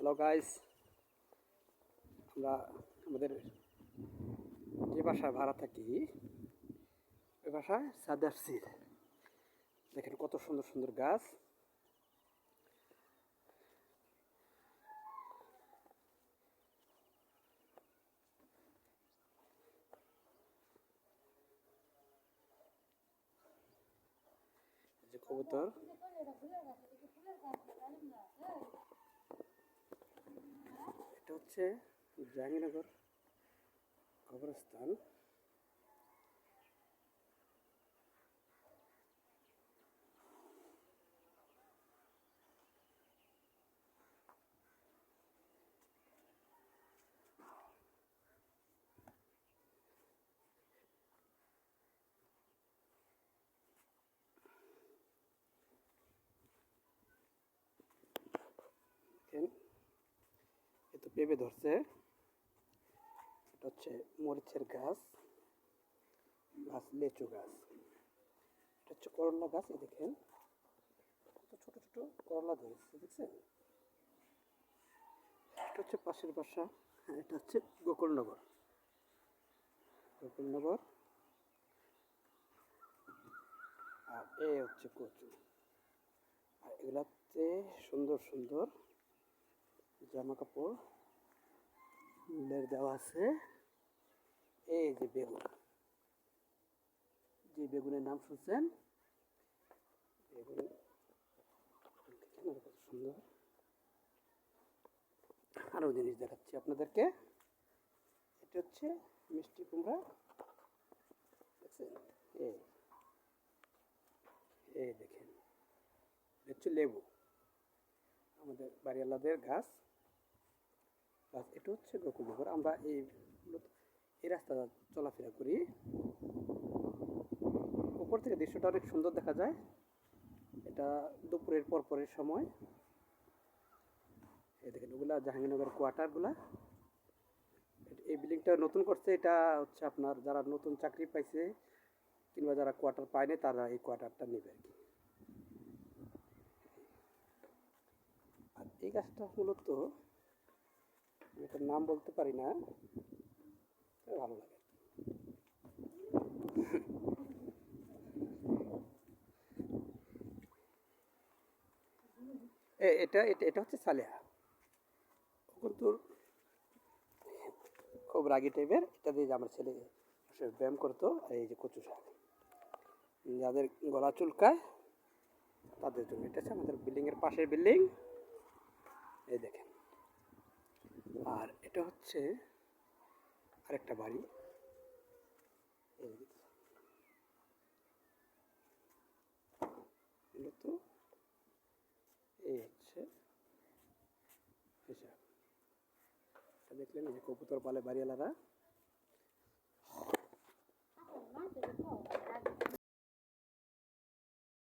Hello guys, আমরা আমাদের যে বাসায় ভাড়া থাকি ওই বাসায় ছাদে আসছি। দেখেন কত সুন্দর সুন্দর গাছ। যে কবুতর, এটা হচ্ছে জাহাঙ্গীরনগর কবরস্থান। দেখেন এ তো পেঁপে ধরছে। এটা হচ্ছে মরিচের গাছ, লেচু গাছ। এটা হচ্ছে করলা গাছ। এই দেখেন কত ছোট ছোট করলা ধরেছে, দেখছেন? এটা হচ্ছে পাশের বাসা। হ্যাঁ, এটা হচ্ছে গোকুলনগর। গোকুলনগর। আর এ হচ্ছে কচু। আর এগুলাতে সুন্দর সুন্দর জামা কাপড় দেওয়া আছে। এই যে বেগুন, যে বেগুনের নাম শুনছেন, বেগুন দেখেন আর কত সুন্দর। আরও জিনিস দেখাচ্ছি আপনাদেরকে। এটা হচ্ছে মিষ্টি কুমড়া, দেখছেন? এই এই দেখেন, এটা হচ্ছে লেবু, আমাদের বাড়িওয়ালাদের গাছ। এটা হচ্ছে গোকুলনগর। আমরা এই রাস্তা চলাফেরা করি। উপর থেকে দৃশ্যটা অনেক সুন্দর দেখা যায়। এটা দুপুরের পরের সময়। এই দেখেন ওগুলা জাহাঙ্গীরনগর কোয়ার্টারগুলা। এই বিল্ডিংটা নতুন করছে। এটা হচ্ছে আপনার যারা নতুন চাকরি পাইছে কিংবা যারা কোয়ার্টার পায়নি তারা এই কোয়ার্টারটা নেবে আর কি। আর এই গাছটা মূলত এটার নাম বলতে পারি না, ভালো লাগে। এটা এটা এটা হচ্ছে সালেহা। কিন্তু খুব রাগি টাইপের। এটা দিয়ে আমার ছেলে ব্যায়াম করতো। এই যে কচু শাক, যাদের গলা চুলকায় তাদের জন্য। এটা হচ্ছে আমাদের বিল্ডিংয়ের পাশের বিল্ডিং, এই দেখেন। আর এটা হচ্ছে আরেকটা বাড়ি, এই মূলত এই হচ্ছে হিসাব। এটা দেখলেন, এই যে কবুতর পালে বাড়িওয়ালারা।